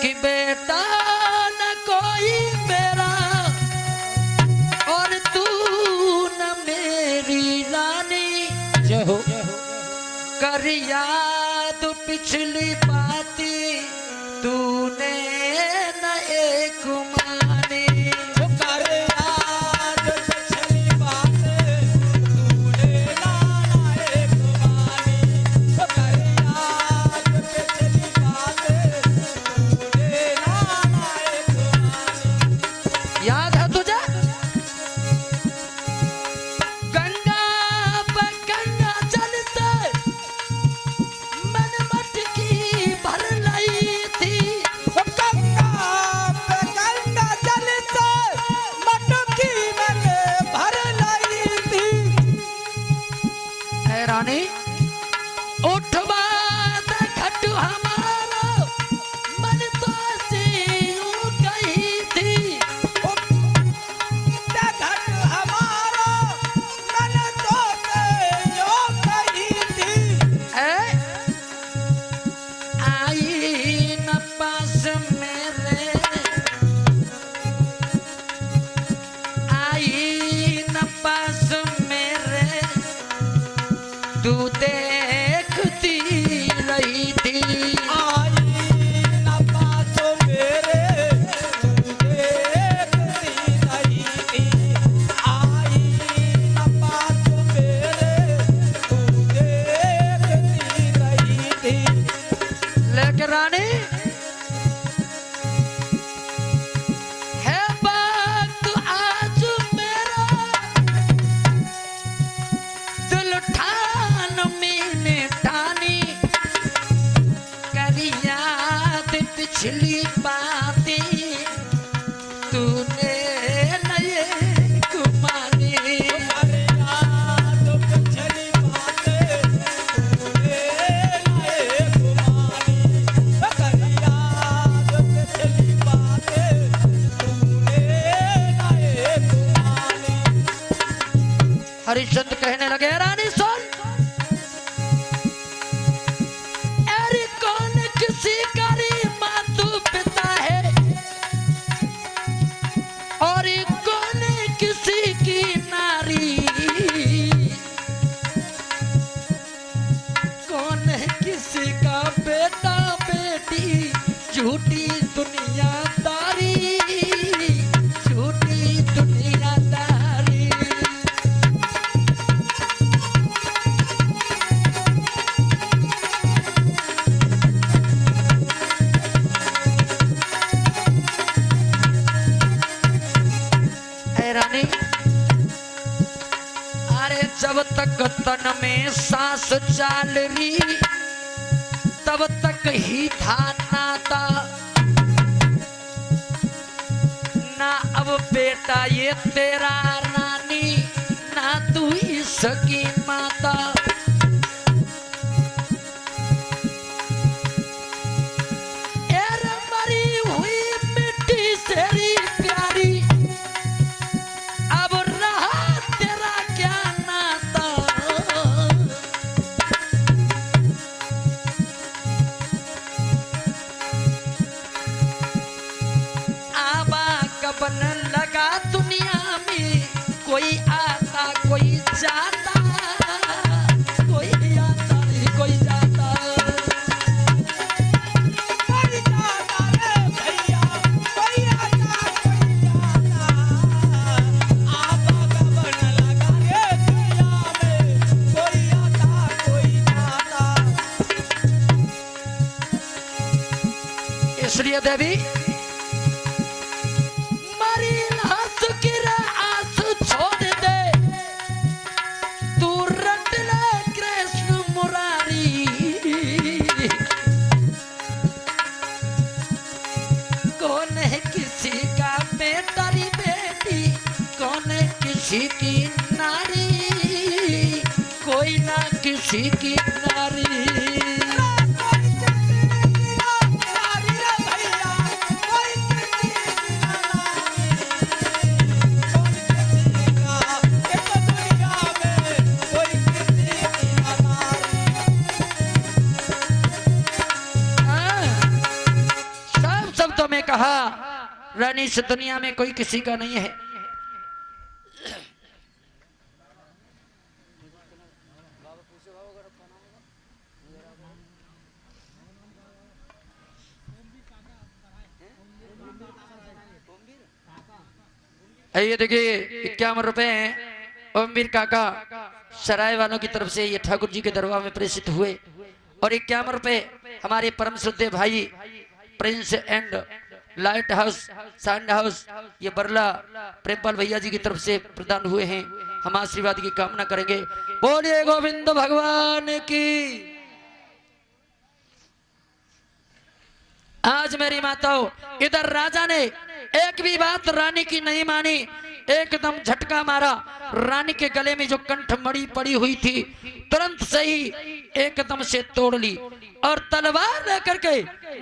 कि बेटा न कोई मेरा और तू न मेरी रानी। जय हो कर याद पिछली बातें तूने न एक मानी। कर याद पिछली बातें तूने ना एक मानी। कर याद पिछली बातें तूने ना एक मानी। याद है तुझे गंगा पे गंगा चलते मन मटकी भर लाई थी। गंगा पे गंगा जलते मटकी मैंने भर लाई थी। ऐ रानी उठवा घट हमारा मन तो से यूं कही थी। घट हमारा मैंने तो यो कही थी। ऐ आई न पास मेरे आई न पास मेरे तू देखती रही थी। आई न पास मेरे तू देखती रही थी। आई न पास मेरे तू देखती रही थी। लेकिन रानी है वक्त आज मेरा दिल ठान मैंने ठानी। कर याद पिछली बातें तूने नए कुमानी। कर याद पिछली बातें तूने ना एक मानी। कर याद पिछली बातें तूने ना एक मानी। हरिश्चंद्र कहने लगे रानी सुन। अरे कौन किसी का रे मातू पिता है और कौन किसी की नारी। कौन है किसी का बेटा बेटी झूठी दुनियादारी झूठी दुनियादारी। ऐ रानी अरे जब तक तन में सांस चाल रही तब तक ही था नाता। ना अब बेटा ये तेरा रानी ना तू इसकी माता। मरी हुई मिट्टी तेरी प्यारी अब रहा तेरा क्या नाता। आबा कबन लगा दुनिया में कोई आता कोई जाता कोई आता नहीं कोई जाता। कोई जाता रे भैया कोई आता कोई जाता। आबा गबन लगा रे दुनिया में कोई आता कोई जाता। इसलिए देवी मरी हंस गिर आस छोड़ दे तू रट ले कृष्ण मुरारी। कौन है किसी का बेटा री बेटी कौन है किसी की नारी कोई ना किसी की नारी। कहा रानी इस दुनिया में कोई किसी का नहीं है। ये देखिए 51 रुपए ओमवीर काका सराय वालों की तरफ से ये ठाकुर जी के दरबार में प्रेषित हुए और 51 रुपए हमारे परम श्रद्धेय भाई Prince and light house sound house ये बरला प्रेमपाल भैया जी की तरफ से प्रदान हुए हैं। हम आशीर्वाद की कामना करेंगे। बोलिए गोविंद भगवान की। आज मेरी माताओं इधर राजा ने एक भी बात रानी की नहीं मानी, एकदम झटका मारा। रानी के गले में जो कंठ मणि पड़ी हुई थी तुरंत से ही एकदम से तोड़ ली और तलवार लेकर के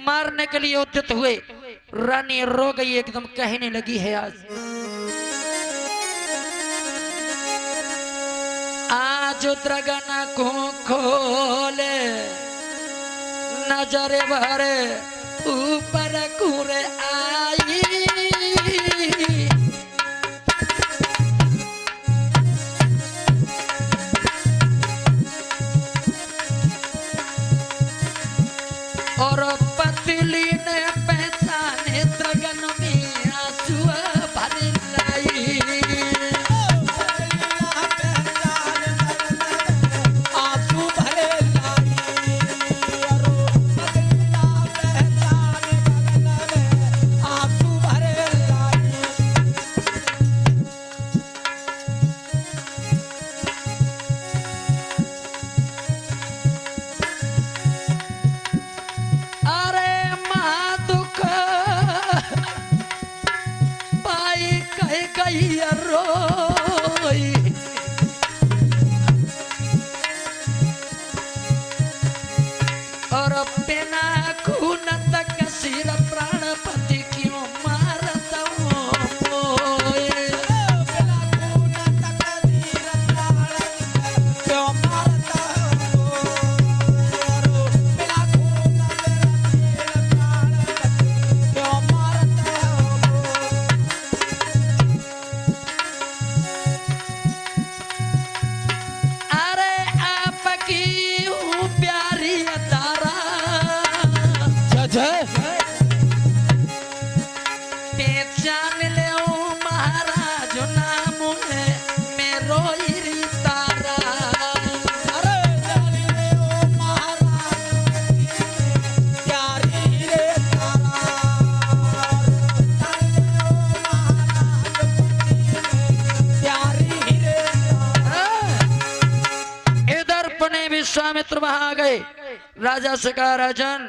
मारने के लिए उद्यत हुए। रानी रो गई, एकदम कहने लगी है आज द्रगन को खोले नजर भरे ऊपर कुर आई और पतली ने पहचाने द्रगन में आंसू भर लाई। और बिना खून तक सिर प्राणपति क्यों मारता हूँ, बिना खून तक सिर प्राणपति क्यों मारता हूँ, बिना खून तक प्राणपति क्यों मारता हूँ। अरे आपकी हूँ प्यारी पहचान ले महाराज नाम है मेरो तारा। अरे जान ले महाराज प्यारी रे तारा, प्यारी रे तारा। इधर पुणे विश्वामित्र वहां आ गए। राजा से कहा राजन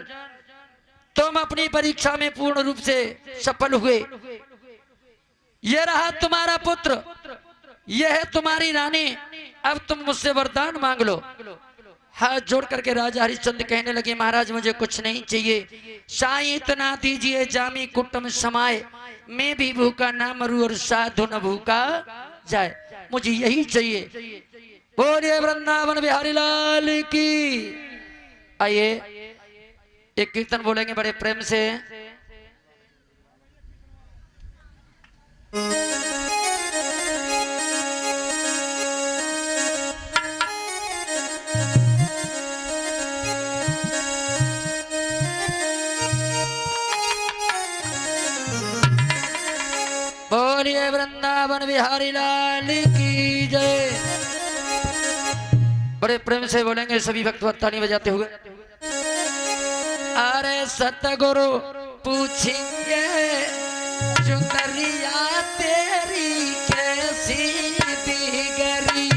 तुम अपनी परीक्षा में पूर्ण रूप से सफल हुए, ये रहा तुम्हारा पुत्र, यह है तुम्हारी रानी, अब तुम मुझसे वरदान मांग लो। हाथ जोड़ करके राजा हरिश्चंद्र कहने लगे महाराज मुझे कुछ नहीं चाहिए, साईं इतना दीजिए जामी कुटुम समाए, मैं भी भूखा ना मरूं और साधु न भूखा जाए, मुझे यही चाहिए। बोलिए वृंदावन बिहारी लाल की। आइए एक कीर्तन बोलेंगे बड़े प्रेम से। बोलिए वृंदावन बिहारी लाल की जय। बड़े प्रेम से बोलेंगे सभी भक्त ताली बजाते हुए। अरे सतगुरु पूछेंगे चुनरिया तेरी कैसी बिगड़ी,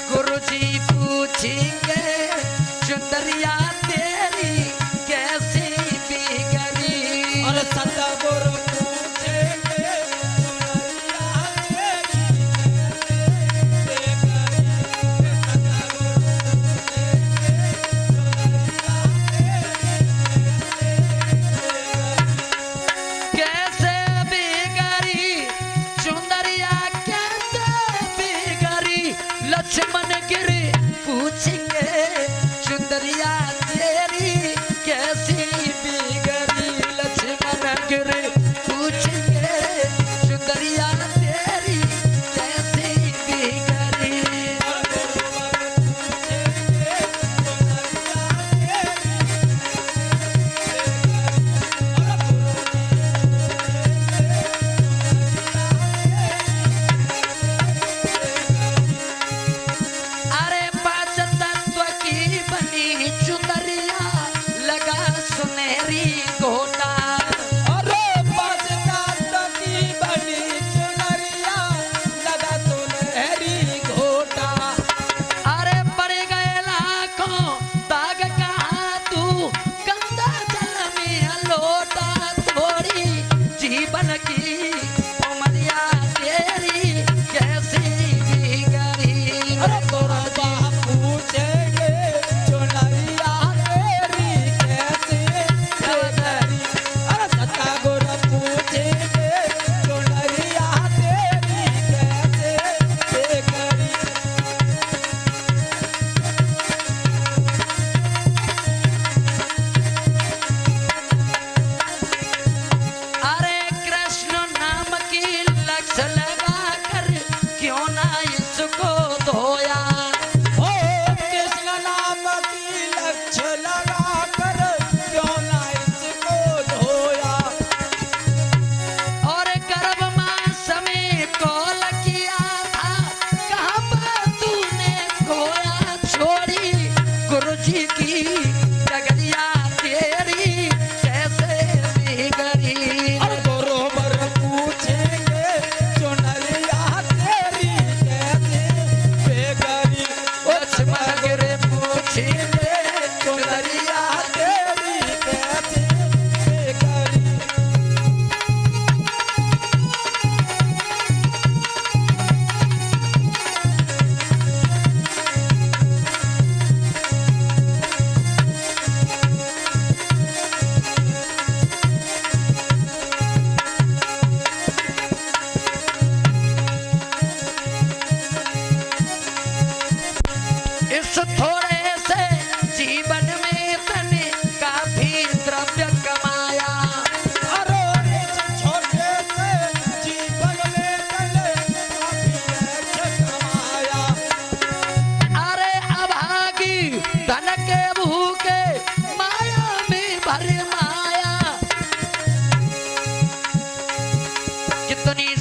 गुरुजी पूछेंगे चुनरिया तेरी कैसी बिगड़ी। और सतगुरु पूछेंगे चुनरिया तेरी कैसे बिगड़ी,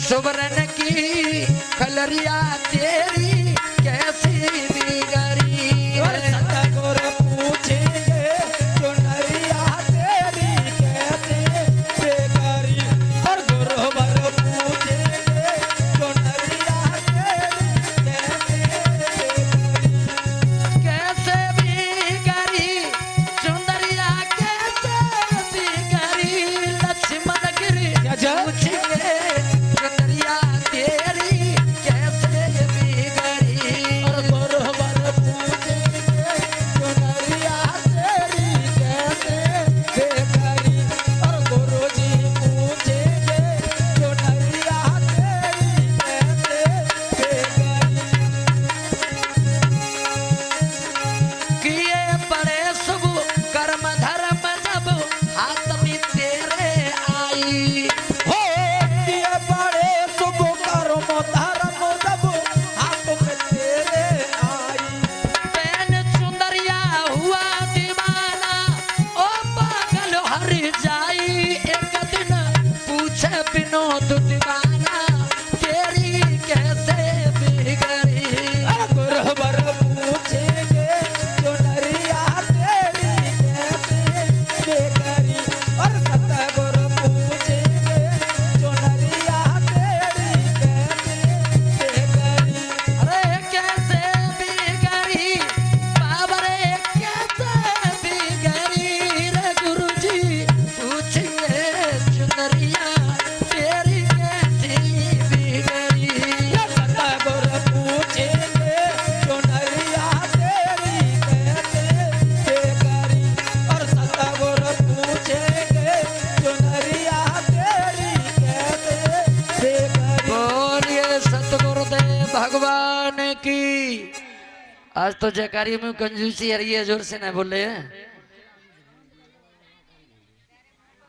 सुवरन की खलरिया तेरी कैसी बिगड़ी। और सतगुर पूछेंगे चुनरिया तेरी कैसे बेकारी। और गुरुवर पूछेंगे चुनरिया तेरी कैसे बेकारी। कैसे बिगड़ी सुंदरिया कैसे बिगड़ी। लक्ष्मण गिरी पूछेंगे सुंदरिया तेरी कैसे बिगड़ी। और गुरुवर पूछेंगे चुनरिया तेरी कैसे बेकारी। और गुरुजी पूछेंगे चुनरिया तेरी कैसे बेकारी। किए बड़े शुभ कर्म धर्म जब हाथ में तेरे आई। हो दिए बड़े शुभ कर्म धर्म जब हाथ में तेरे आई। पैन सुंदरिया हुआ दीवाना ओ पागल हर जाई। एक दिन पूछे विनोद दीवाना तेरी कैसे बिगड़ी। गुरुवर पूछेंगे चुनरिया तेरी कैसे बेकारी। और सतगुर पूछेंगे चुनरिया तेरी कैसे बेकारी। अरे कैसे बिगड़ी बाबा रे कैसे बिगड़ी। रे गुरुजी पूछेंगे चुनरिया तेरी कैसी बिगड़ी। सतगुर पूछेंगे चुनरिया तेरी कैसे बेकारी। और सतगुर पूछेंगे चुनरिया तेरी कैसे बेकारी। बोलिए सतगुरुदेव भगवान की। आज तो जयकारी में कंजूसी आ रही है, जोर से ना बोले।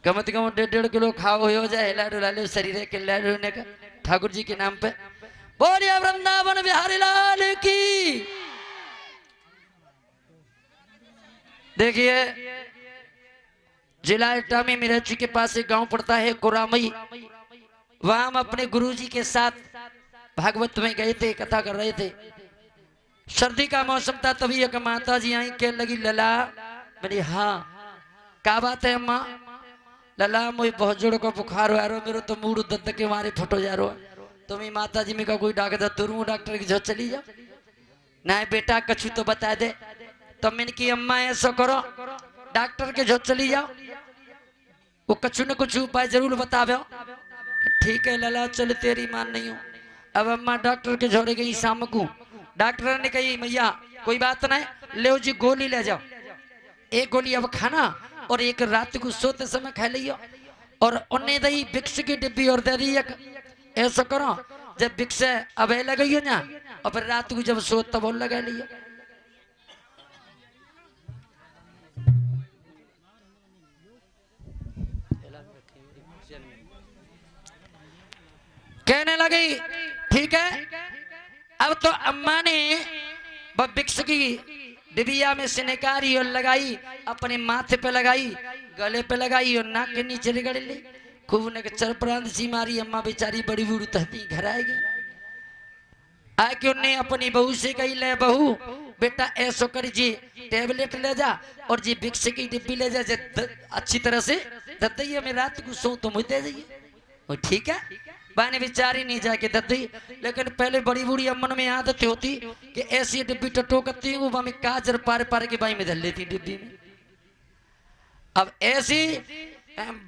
कम से कम 1.5 किलो खाओ हो जाए, हिला डुला लो शरीर के लाने का ठाकुर जी के नाम पे। बोलिए वृंदावन बिहारी लाल की। देखिए जिला इटामी मिर्ची के पास एक गांव पड़ता है कोरामई। वहां हम अपने गुरुजी के साथ भागवत में गए थे, कथा कर रहे थे। सर्दी का मौसम था, तभी एक माता जी आई के लगी लला। मेरी हाँ क्या बात है अम्मा। लला मुझे बहुत जोड़ का बुखार हो रहा, मेरे तो मूड दर्द के मारे फटो जा रहा। तुम्हें माता जी में का कोई डॉक्टर तुरू डॉक्टर की जो चली जाओ ना बेटा कछु तो बता दे। तो मैंने की अम्मा ऐसा करो डॉक्टर के जो चली जाओ, वो कछु न कुछ उपाय जरूर बतावे। ठीक है लला चल तेरी मान नहीं हूँ। अब अम्मा डॉक्टर के झोड़े गई शाम को। डॉक्टर ने कही मैया कोई बात नहीं, ले जी गोली ले जाओ। एक गोली अब खाना और एक रात को सोते समय खा लियो। और उन्हें दही विक्स की डिब्बी और दे दी एक। ऐसा करो जब विक्स अब लगाइयो ना और फिर रात को जब सो तब और लगा लियो। कहने लगी ठीक है। अब तो अम्मा ने विक्स की डिबिया में से निकाली और लगाई, अपने माथे पे लगाई, गले पे लगाई और नाक के नीचे रगड़ ली। खूब ने चरपरांत सी मारी। अम्मा बेचारी बड़ी बूढ़ी तहती घर आएगी। आके उन्हें अपनी बहू से कही ले बहू बेटा ऐसो कर जी टेबलेट ले जा और जी विक्स की डिब्बी ले जा अच्छी तरह से दत्तैया में रात को सो तो मुझे दे जाइए। ठीक है बाने बेचारी नहीं जाके दत्ती। लेकिन पहले बड़ी बूढ़ी अम्मन में आदत होती कि ऐसी डिब्बी टटो करती वो में काजर पार पार के बाई में धर लेती डिब्बी में। अब ऐसी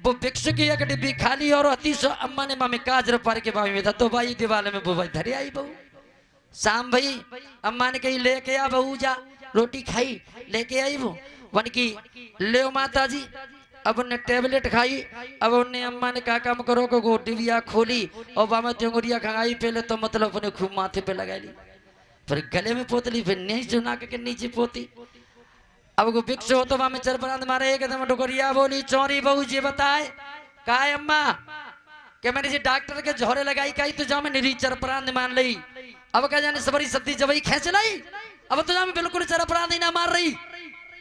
वो विक्स की एक डिब्बी खाली और होती सो अम्मा ने मामी काजर पार के बाई में था। तो भाई दीवार में वो भाई धरी आई बहू। शाम भाई अम्मा ने कही लेके आ बहू जा रोटी खाई। लेके आई वो वन की ले माता जी। अब उन्हें टेबलेट खाई। अब उन्हें अम्मा ने कहा काम करो को डिबिया खोली और बामा चंगुरिया खाई। पहले तो मतलब अपने खूब माथे पे लगा ली, फिर गले में पोतली, फिर नीचे जो नाक के नीचे पोती। अब को विक्स हो तो वहां में चरपरांत मारे एकदम डुकरिया बोली चौरी बहू जी बताए का अम्मा के मैंने जी डॉक्टर के झोरे लगाई कही तो जा मैं निरी चरपरांत मान ली। अब क्या जाने सबरी सब्जी जबई खेच लाई। अब तो जा मैं बिल्कुल चरपरांत ही ना मार रही।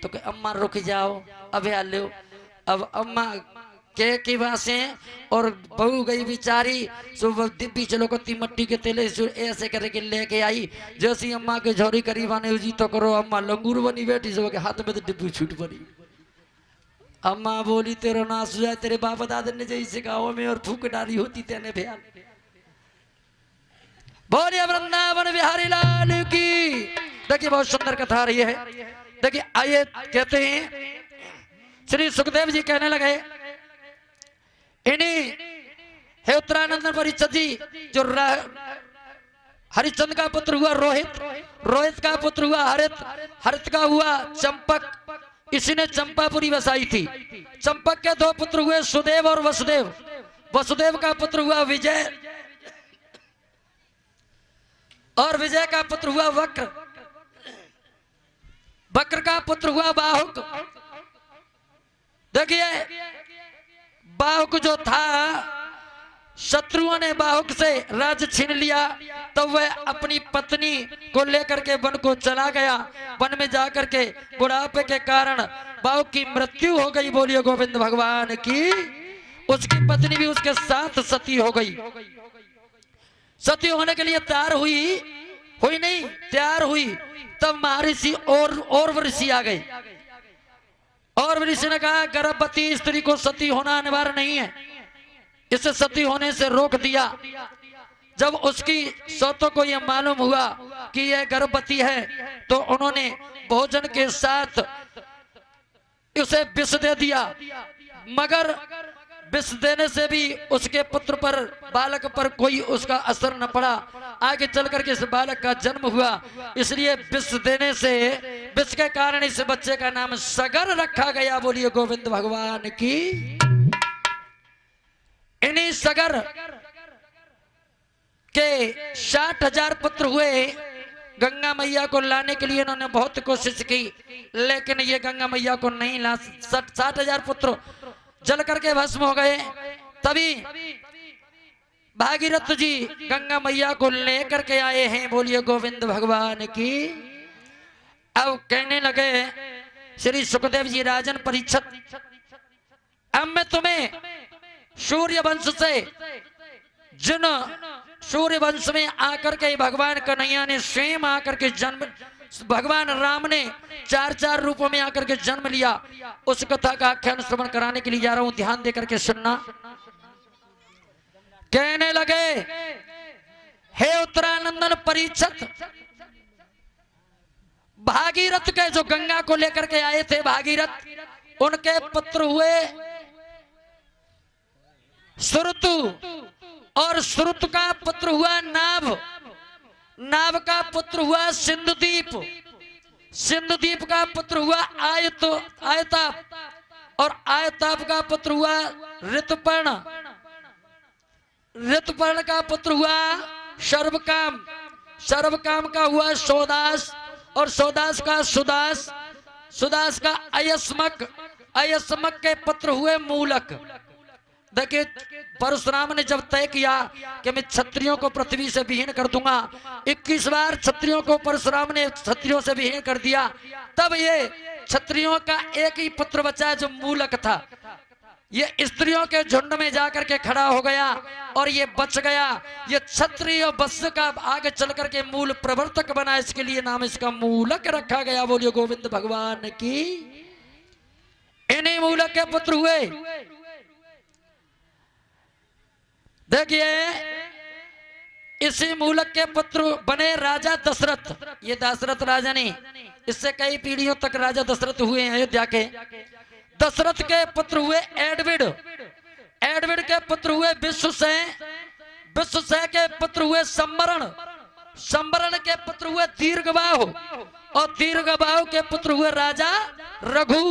तो अम्मा रुक जाओ अब आ लो। अब अम्मा के की बासें और बहू गई बेचारी सुबह दिब्बी चलो कत्ती मट्टी के तेले से ऐसे करके लेके आई। जैसी अम्मा के झोरी करीब आने जी तो करो अम्मा लंगूर बनी बैठी सब के हाथ में तो डिब्बी छूट पड़ी। अम्मा बोली तेरा नाश हो जाए, तेरे बाप दादा ने जैसे गाँव में और फूक डाली होती तेने भैया। बोलिए वृंदावन बिहारी लाल की। देखिए बहुत सुंदर कथा रही है। देखिए आइए कहते हैं श्री सुखदेव जी कहने लगे इन्हीं है उत्तरानंदन परीक्षित जी जो हरिश्चंद्र का पुत्र हुआ रोहित, रोहित का पुत्र हुआ हरित, हरित का हुआ चंपक, इसी ने चंपापुरी बसाई थी। चंपक के दो पुत्र हुए सुदेव और वसुदेव, वसुदेव का पुत्र हुआ विजय और विजय का पुत्र हुआ वक्र, वक्र का पुत्र हुआ बाहुक। देखिए बाहुक जो था शत्रुओं ने बाहुक से राज्य छीन लिया तो वह अपनी पत्नी को लेकर के वन को चला गया। वन में जाकर के बुढ़ापे के कारण बाहुक की मृत्यु हो गई। बोलिए गोविंद भगवान की। उसकी पत्नी भी उसके साथ सती हो गई। सती होने के लिए तैयार हुई नहीं, तैयार हुई तब महर्षि और ऋषि आ गए। और ऋषि ने कहा गर्भवती स्त्री को सती होना अनिवार्य नहीं है, इसे सती होने से रोक दिया। जब उसकी सौतों को यह मालूम हुआ कि यह गर्भवती है तो उन्होंने भोजन के साथ उसे विष दे दिया, मगर विष देने से भी उसके पुत्र पर, बालक पर कोई उसका असर न पड़ा। आगे चल करके इस बालक का जन्म हुआ। इसलिए विष देने से, विष के कारण इस बच्चे का नाम सगर रखा गया। बोलिए गोविंद भगवान की। इन्हीं सगर के 60,000 पुत्र हुए। गंगा मैया को लाने के लिए इन्होंने बहुत कोशिश की, लेकिन ये गंगा मैया को नहीं ला। 60,000 पुत्र जल करके भस्म हो गए। तभी भागीरथ जी गंगा मैया को लेकर के आए हैं। बोलिए गोविंद भगवान की। अब कहने लगे श्री सुखदेव जी राजन परीक्षित, अब मैं तुम्हें सूर्य वंश से, जिन सूर्य वंश में आकर के भगवान कन्हैया ने स्वयं आकर के जन्म, भगवान राम ने 4 रूपों में आकर के जन्म लिया, उस कथा का आख्यान श्रवण कराने के लिए जा रहा हूं। ध्यान देकर के सुनना। कहने लगे हे उत्तरानंदन परीक्षित, भागीरथ के जो गंगा को लेकर के आए थे भागीरथ, उनके पुत्र हुए श्रुतु, और श्रुतु का पुत्र हुआ नाभ, नाभ का पुत्र हुआ सिंधुदीप, सिंधुदीप का पुत्र हुआ आयताप, और आयताप का पुत्र हुआ ऋतुपर्ण, ऋतुपर्ण का पुत्र हुआ सर्वकाम, सर्वकाम का हुआ सौदास, और सौदास का सुदास, सुदास का अयस्मक, अयस्मक के पुत्र हुए मूलक। देखिए परशुराम ने जब तय किया कि मैं क्षत्रियों को पृथ्वी से विहीन कर दूंगा, 21 बार क्षत्रियों को परशुराम ने क्षत्रियों से विहीन कर दिया, तब ये क्षत्रियों का एक ही पुत्र बचा जो मूलक था। ये स्त्रियों के झुंड में जाकर के खड़ा हो गया और ये बच गया। ये क्षत्रिय वंश का आगे चल करके मूल प्रवर्तक बना, इसके लिए नाम इसका मूलक रखा गया। बोलिए गोविंद भगवान की। इन्हीं मूलक के पुत्र हुए। देखिए इसी मूलक के पुत्र बने राजा दशरथ। ये दशरथ राजा नहीं, इससे कई पीढ़ियों तक राजा दशरथ हुए हैं अयोध्या के। दशरथ के पुत्र हुए एडविड, एडविड के पुत्र हुए विश्वसैन, विश्वसैन के पुत्र हुए संवरण, संवरण के पुत्र हुए दीर्घबाहु, और दीर्घबाहु के पुत्र हुए राजा रघु,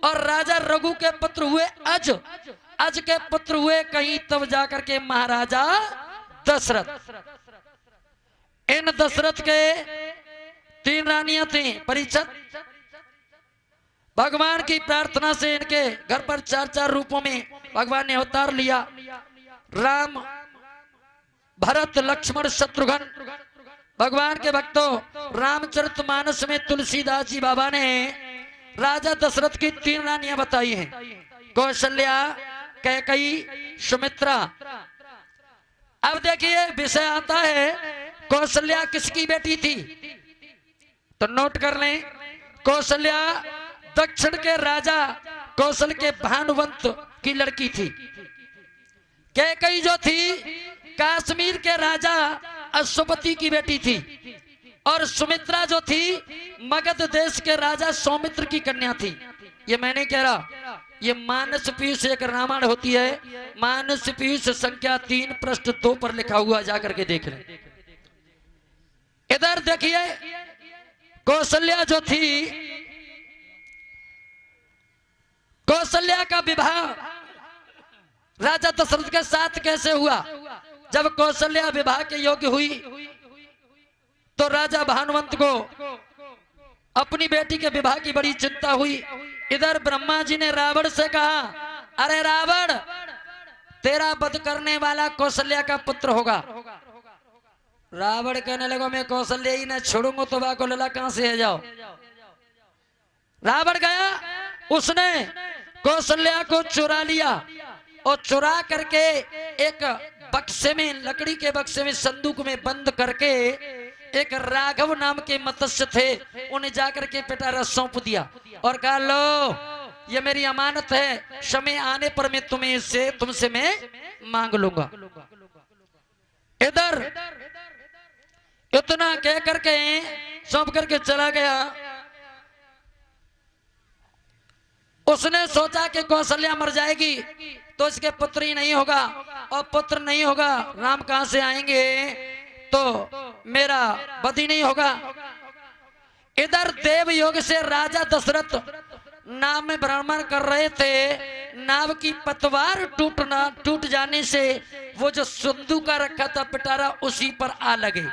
और राजा रघु के पुत्र हुए अज, अज के पुत्र हुए कहीं तब जाकर के महाराजा दशरथ। इन दशरथ के 3 रानियां थी। परीक्षित, भगवान की प्रार्थना से इनके घर पर 4 रूपों में भगवान ने अवतार लिया। राम, भरत, लक्ष्मण, शत्रुघ्न। भगवान के भक्तों, रामचरितमानस में तुलसीदास जी बाबा ने राजा दशरथ की 3 रानियां बताई हैं। कौशल्या, कैकई, सुमित्रा। अब देखिए विषय आता है कौशल्या किसकी बेटी थी, तो नोट कर लें। कौशल्या दक्षिण के राजा कौशल के भानुवंत की लड़की थी। कैकई जो थी कश्मीर के राजा अश्वपति की बेटी थी, और सुमित्रा जो थी मगध देश के राजा सौमित्र की कन्या थी। ये मैंने कह रहा, ये मानस पीयूष एक रामायण होती है, मानस पीयूष संख्या 3 पृष्ठ 2 पर लिखा हुआ, जाकर के देख लें। इधर देखिए कौशल्या जो थी, कौशल्या का विवाह राजा दशरथ के साथ कैसे हुआ। जब कौशल्या विवाह के योग्य हुई तो राजा भानुवंत को अपनी बेटी के विवाह की बड़ी चिंता हुई। इधर ब्रह्मा जी ने रावण से कहा, अरे रावण, तेरा वध करने वाला कौशल्या का पुत्र होगा। रावण कहने लगा, मैं कौशल्या ही न छोड़ूंगा तो वाको लला कहां से है, जाओ। रावण गया, उसने कौशल्या को चुरा लिया और चुरा करके एक बक्से में, लकड़ी के बक्से में, संदूक में बंद करके एक राघव नाम के मत्स्य थे, उन्हें जाकर के पिटारा सौंप दिया और कहा, लो ये मेरी अमानत है, समय आने पर मैं तुमसे मैं मांग लूंगा। इधर इतना कह करके सौंप करके चला गया। उसने सोचा कि कौशल्या मर जाएगी तो इसके पुत्र ही नहीं होगा, और पुत्र नहीं होगा राम कहां से आएंगे, तो मेरा वध ही नहीं होगा। इधर देव योग से राजा दशरथ नाव में भ्रमण कर रहे थे, नाव की पतवार टूट जाने से वो जो संदूक का रखा था पिटारा उसी पर आ लगे।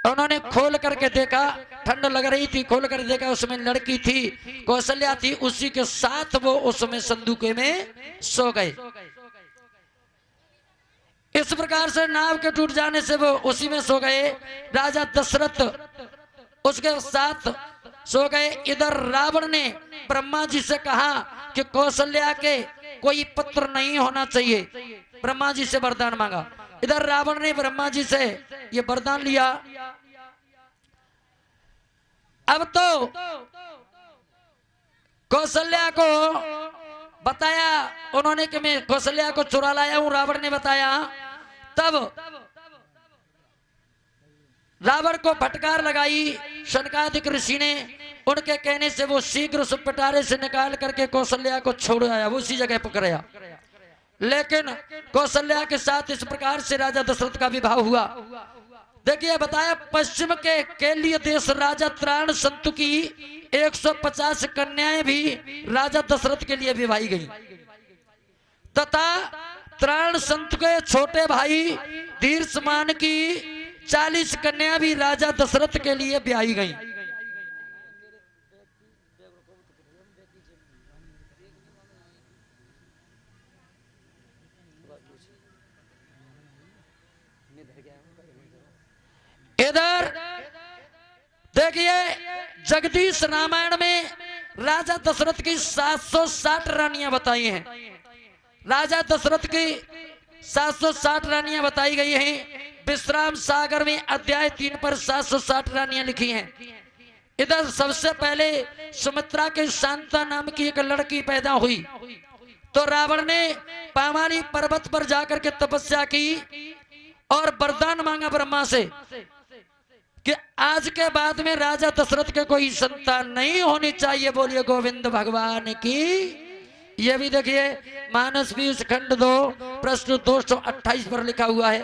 उन्होंने खोल करके देखा, ठंड लग रही थी, खोल कर देखा उसमें लड़की थी, कौशल्या थी, उसी के साथ वो उसमें संदूके में सो गए। इस प्रकार से नाव के टूट जाने से वो उसी में सो गए। राजा दशरथ उसके साथ सो गए। इधर रावण ने ब्रह्मा जी से कहा कि कौशल्या के कोई पुत्र नहीं होना चाहिए, ब्रह्मा जी से वरदान मांगा। इधर रावण ने ब्रह्मा जी से ये वरदान लिया। अब तो कौशल्या को बताया उन्होंने कि मैं कौशल्या को चुरा लाया हूं, रावण ने बताया। तब रावण को फटकार लगाई शनकादिक ऋषि ने, उनके कहने से वो शीघ्र उस पिटारे से निकाल करके कौशल्या को छोड़ आया, वो उसी जगह पकड़ाया। लेकिन कौशल्या के साथ इस प्रकार से राजा दशरथ का विवाह हुआ। देखिए बताया, पश्चिम के केल्य देश राजा त्राण संतु की 150 कन्याएं भी राजा दशरथ के लिए विवाही गई, तथा त्राण संत के छोटे भाई धीरसमान की 40 कन्या भी राजा दशरथ के लिए ब्याही गई। इधर देखिए जगदीश रामायण में राजा दशरथ की 760 रानियां बताई हैं। राजा दशरथ की 760 रानियां बताई गई हैं। विश्राम सागर में अध्याय 3 पर 760 रानियां लिखी हैं। इधर सबसे पहले सुमित्रा के शांता नाम की एक लड़की पैदा हुई, तो रावण ने पामानी पर्वत पर जाकर के तपस्या की और वरदान मांगा ब्रह्मा से कि आज के बाद में राजा दशरथ के कोई संतान नहीं होनी चाहिए। बोलिए गोविंद भगवान की। ये भी देखिए मानस पीयूष खंड 2 प्रश्न 228 पर लिखा हुआ है।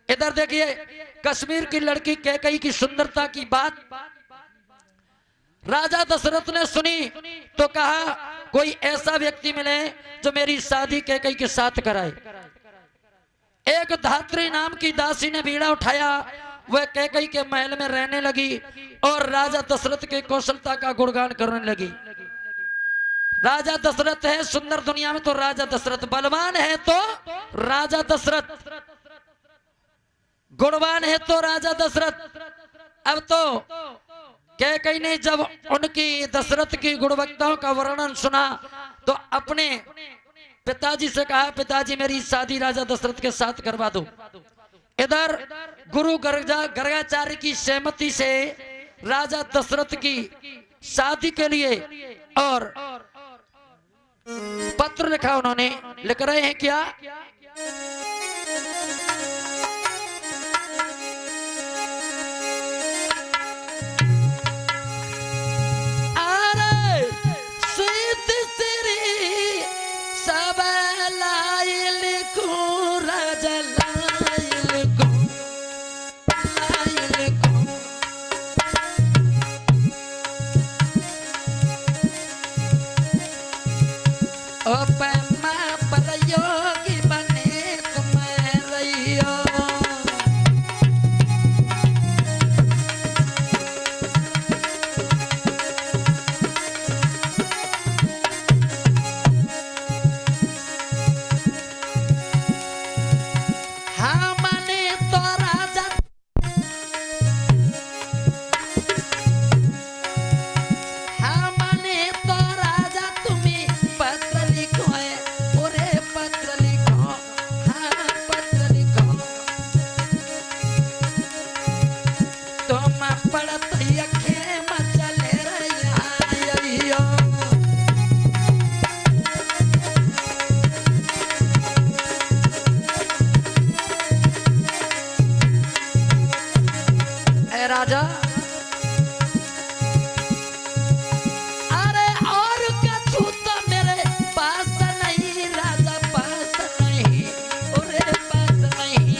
इधर देखिए कश्मीर की लड़की कैकई की सुंदरता की बात राजा दशरथ ने सुनी तो कहा कोई ऐसा व्यक्ति मिले जो मेरी शादी कैकई के साथ कराए। एक धात्री नाम की दासी ने बीड़ा उठाया, वह कैकई के महल में रहने लगी और राजा दशरथ के कौशलता का गुणगान करने लगी। राजा दशरथ है सुंदर दुनिया में तो राजा दशरथ, बलवान है तो राजा दशरथ, गुणवान है तो राजा दशरथ। अब तो कैकई ने जब उनकी दशरथ की गुणवत्ताओं का वर्णन सुना तो अपने पिताजी से कहा, पिताजी मेरी शादी राजा दशरथ के साथ करवा दो। इधर गुरु गर्गाचार्य की सहमति से राजा दशरथ की शादी के लिए और पत्र लिखा उन्होंने। लिख रहे हैं क्या? राजा अरे और कछु तो मेरे पास नहीं, राजा पास नहीं, उरे पास नहीं।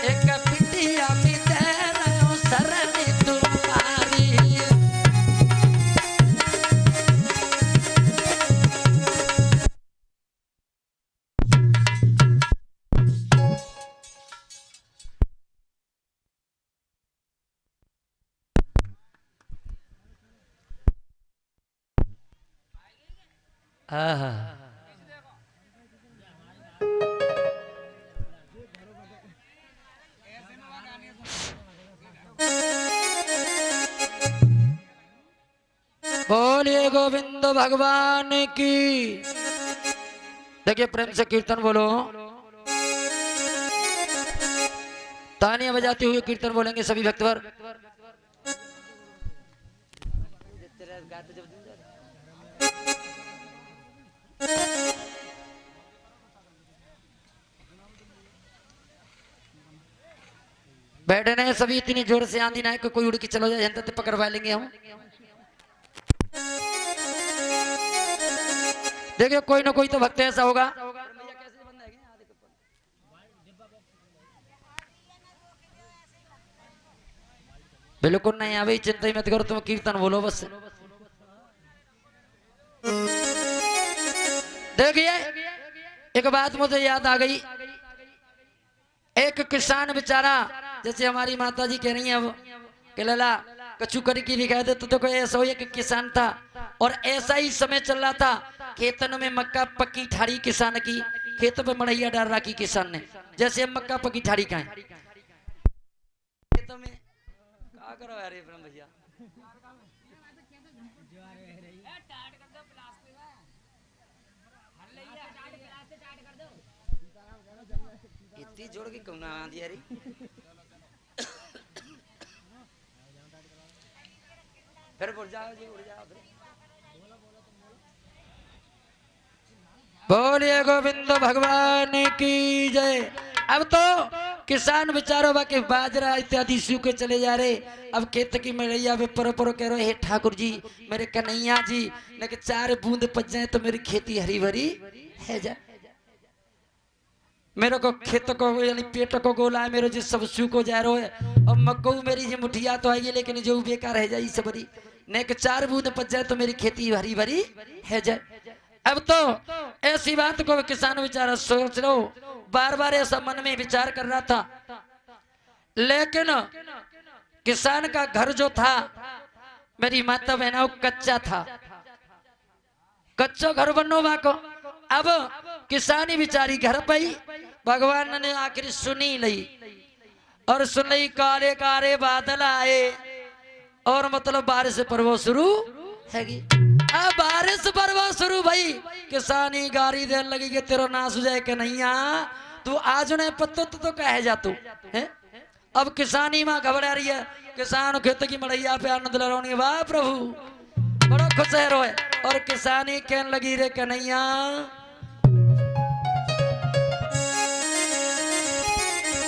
एक पिटिया भी दे रहा हूं शरण तुम्हारी। बोलिए गोविंद भगवान की। देखिए प्रेम से कीर्तन बोलो, तालियां बजाते हुए कीर्तन बोलेंगे सभी भक्तवर। बैठे नहीं सभी, इतनी जोर से आंधी ना है कि कोई उड़ के चलो जाए, जनता तो पकड़वा लेंगे हम। देखिए कोई ना कोई तो भक्त ऐसा होगा। बिल्कुल नहीं, अभी चिंता ही मत करो, तुम कीर्तन बोलो बस। देखिए एक बात मुझे याद आ गई। एक किसान बेचारा, जैसे हमारी माता जी कह रही हैं अब कि लला कछु करी की दिखाई दे, तो कोई ऐसा हो एक किसान था और ऐसा ही समय चल रहा था। खेतों में मक्का पक्की ठाड़ी किसान की, खेतों पे मड़ैया डाल रखी किसान ने। जैसे मक्का पक्की ठाड़ी का है खेतों में, क्या करो अरे भैया, इतनी जोड़ के क्यों ना आंधी आ रही। फिर उड़ जाओ जी, उड़ जाओ। बोलिए गोविंद भगवान की जय। अब तो किसान बेचारों बाकी बाजरा इत्यादि सूखे चले जा रहे। अब खेत की मड़ैया पे परो परो कह रहे, हे ठाकुर जी मेरे कन्हैया जी, लेकिन 4 बूंद पच जाए तो मेरी खेती हरी भरी है जाए। मेरे को खेत को यानी पेट को गोला है, मेरे जो सब सूखो जा रहा है। और मक्को मेरी जो मुठिया तो आई है, लेकिन जो बेकार रह जाए सबरी, ने 4 बूंद पच जाए तो मेरी खेती हरी भरी है जाए। अब तो ऐसी बात को किसान बेचारा सोच लो, बार बार ऐसा मन में विचार कर रहा था। लेकिन किसान का घर जो था मेरी माता बहना कच्चा था, कच्चा घर बनो वाको। अब किसानी बिचारी घर पे भगवान ने आखिर सुनी लई और सुन लई, काले काले बादल आए और मतलब बारिश पर्व शुरू है। अब बारिश बरवा शुरू भई, किसानी गारी देन लगी कि तेरा नाश हो जाए कन्हैया, तू आज ने पत्तो तो कहे जा तू है। अब किसानी माँ घबरा रही है, किसान खेत की मड़ैया पे आनंद ले रही, वाह प्रभु बड़ा खुश है रोए। और किसानी कहने लगी रे कन्हैया